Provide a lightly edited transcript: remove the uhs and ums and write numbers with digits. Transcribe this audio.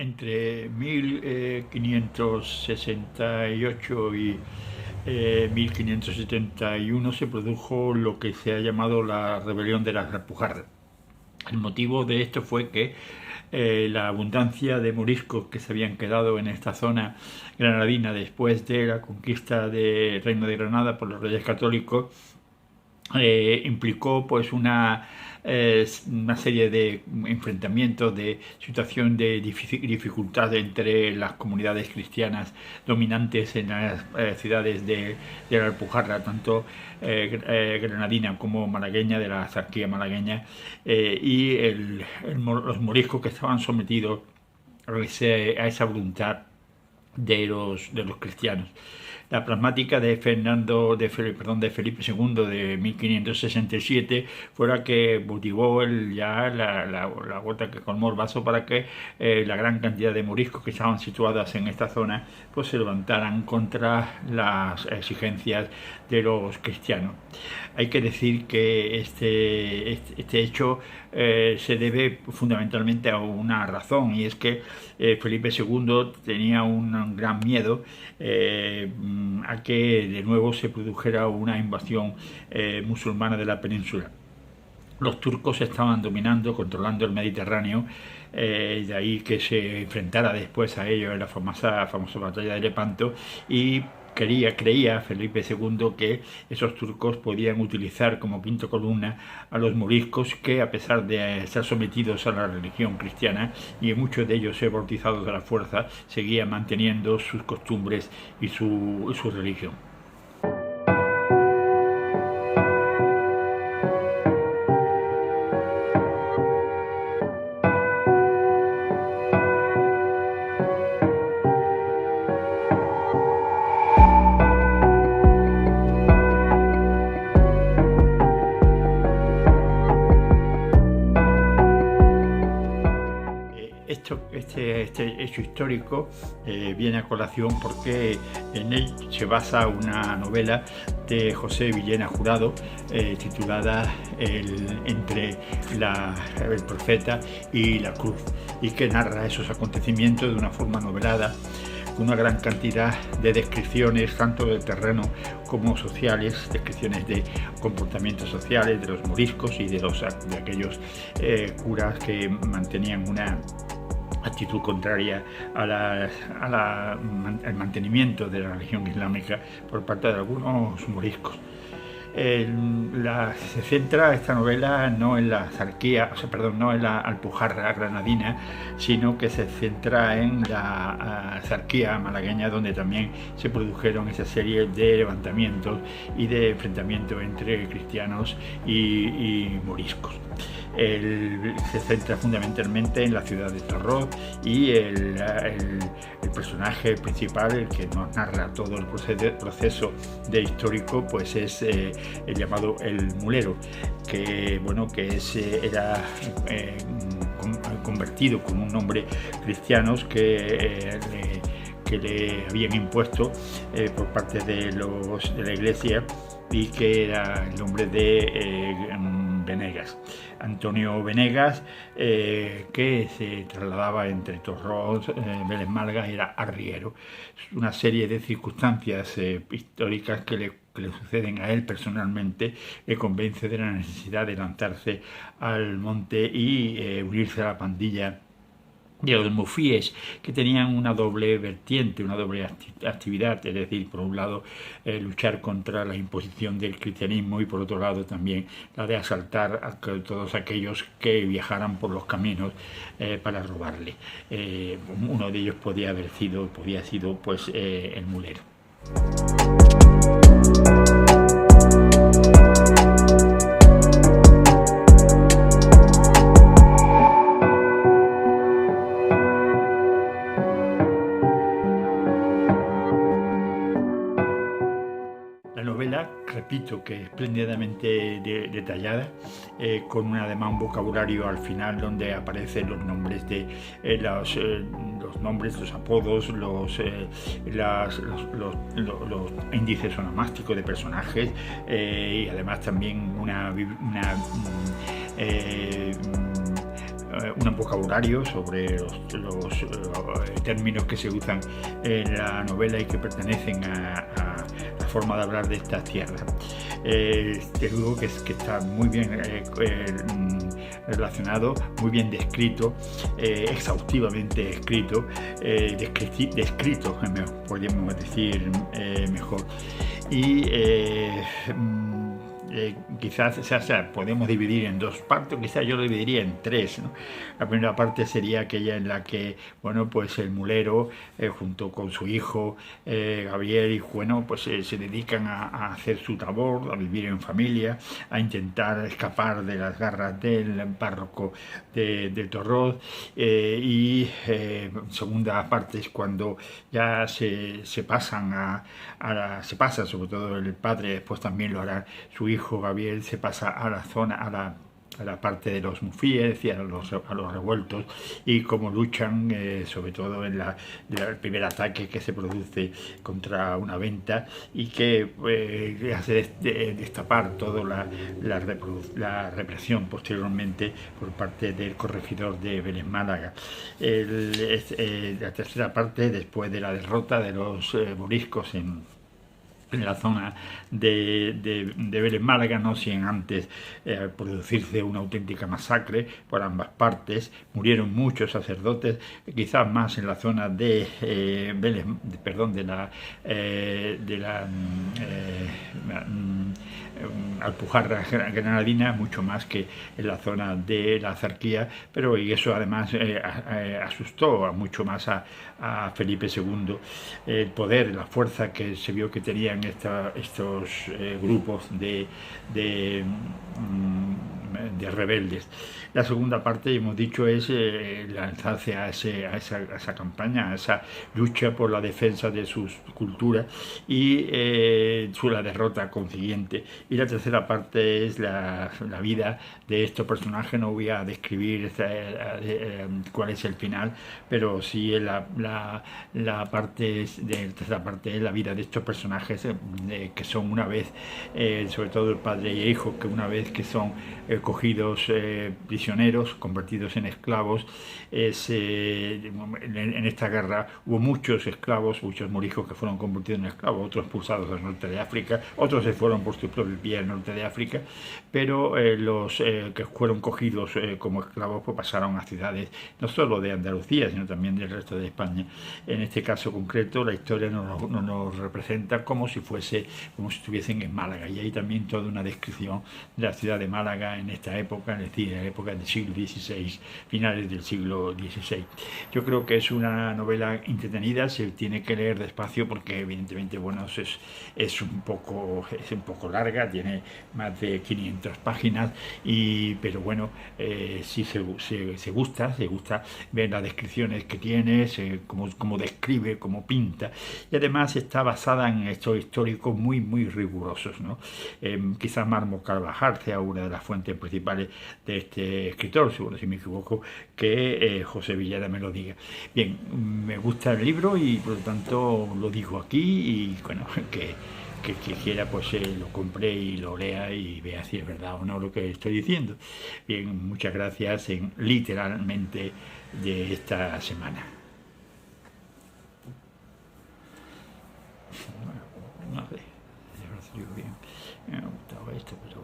Entre 1568 y 1571 se produjo lo que se ha llamado la rebelión de las Alpujarras. El motivo de esto fue que la abundancia de moriscos que se habían quedado en esta zona granadina después de la conquista del Reino de Granada por los Reyes Católicos implicó pues una serie de enfrentamientos, de situación de dificultad entre las comunidades cristianas dominantes en las ciudades de la Alpujarra, tanto granadina como malagueña, de la azarquía malagueña, y los moriscos que estaban sometidos a esa voluntad de los cristianos. La pragmática de Felipe II de 1567 fue la que motivó la gota que colmó el vaso para que la gran cantidad de moriscos que estaban situadas en esta zona pues se levantaran contra las exigencias de los cristianos. Hay que decir que este hecho se debe fundamentalmente a una razón, y es que Felipe II tenía un gran miedo a que de nuevo se produjera una invasión musulmana de la península. Los turcos estaban dominando, controlando el Mediterráneo, de ahí que se enfrentara después a ellos en la famosa batalla de Lepanto, y creía Felipe II que esos turcos podían utilizar como quinta columna a los moriscos, que a pesar de estar sometidos a la religión cristiana y en muchos de ellos ser bautizados a la fuerza, seguían manteniendo sus costumbres y su religión. Este hecho histórico viene a colación porque en él se basa una novela de José Villena Jurado titulada Entre el profeta y la cruz, y que narra esos acontecimientos de una forma novelada, con una gran cantidad de descripciones tanto del terreno como sociales, descripciones de comportamientos sociales de los moriscos y de aquellos curas que mantenían una actitud contraria al mantenimiento de la religión islámica por parte de algunos moriscos. Se centra esta novela no en la Alpujarra granadina, sino que se centra en la azarquía malagueña, donde también se produjeron esa serie de levantamientos y de enfrentamientos entre cristianos y moriscos. Se centra fundamentalmente en la ciudad de Torró, y el personaje principal, el que nos narra todo el proceso de histórico, pues es el llamado el mulero, que era convertido con un nombre cristiano que le habían impuesto por parte de la iglesia, y que era el nombre de Venegas, Antonio Venegas, que se trasladaba entre Torró, Vélez Málaga, y era arriero. Una serie de circunstancias históricas que le suceden a él personalmente le convence de la necesidad de lanzarse al monte y unirse a la pandilla de los mufíes, que tenían una doble vertiente, una doble actividad, es decir, por un lado luchar contra la imposición del cristianismo, y por otro lado también la de asaltar a todos aquellos que viajaran por los caminos para robarle. Uno de ellos podía haber sido pues el mulero. La novela, repito, que es espléndidamente detallada, con además un vocabulario al final donde aparecen los nombres los apodos, los índices onomásticos de personajes, y además también un vocabulario sobre los términos que se usan en la novela y que pertenecen a la forma de hablar de estas tierras. Te digo que está muy bien relacionado, muy bien descrito, exhaustivamente escrito, descrito, podríamos decir mejor. Y quizás, podemos dividir en dos partes, quizás yo lo dividiría en tres, ¿no? La primera parte sería aquella en la que, bueno, pues el mulero, junto con su hijo Gabriel, y bueno, pues se dedican a hacer su labor, a vivir en familia, a intentar escapar de las garras del párroco de Torroz, y segunda parte es cuando ya se pasan se pasa, sobre todo el padre, después también lo hará su hijo Gabriel, se pasa a la zona, a la parte de los mufíes, es decir, a los revueltos, y cómo luchan, sobre todo en el primer ataque que se produce contra una venta y que hace destapar toda la represión posteriormente por parte del corregidor de Vélez Málaga. La tercera parte, después de la derrota de los moriscos en la zona de Vélez Málaga, no sin antes producirse una auténtica masacre por ambas partes. Murieron muchos sacerdotes, quizás más en la zona de Vélez, perdón, de la Alpujarra granadina, mucho más que en la zona de la Zarquía, pero y eso además asustó mucho más a Felipe II, el poder, la fuerza que se vio que tenían estos grupos de rebeldes. La segunda parte, hemos dicho, es lanzarse a esa campaña, a esa lucha por la defensa de sus culturas y la derrota consiguiente. Y la tercera parte es la vida de estos personajes. No voy a describir cuál es el final, pero sí la tercera parte es la vida de estos personajes que son una vez, sobre todo el padre y el hijo, que una vez que son cogidos prisioneros, convertidos en esclavos, en esta guerra hubo muchos esclavos, muchos moriscos que fueron convertidos en esclavos, otros expulsados al norte de África, otros se fueron por su propio pie al norte de África, pero los que fueron cogidos como esclavos pues pasaron a ciudades no solo de Andalucía, sino también del resto de España. En este caso concreto, la historia nos representa como si estuviesen en Málaga, y hay también toda una descripción de la ciudad de Málaga en esta época, es decir, en la época del siglo XVI, finales del siglo XVI. Yo creo que es una novela entretenida, se tiene que leer despacio porque evidentemente, bueno, es un poco larga, tiene más de 500 páginas, pero bueno, sí se gusta ver las descripciones que tiene, cómo describe, cómo pinta, y además está basada en hechos históricos muy, muy rigurosos, ¿no? Quizás Mármol Carvajal sea una de las fuentes principales de este escritor, seguro si me equivoco, que José Villada me lo diga. Bien, me gusta el libro y por lo tanto lo digo aquí, y bueno, que quiera pues lo compre y lo lea y vea si es verdad o no lo que estoy diciendo. Bien, muchas gracias en literalmente de esta semana. No sé, bien. Me ha gustado esto, pero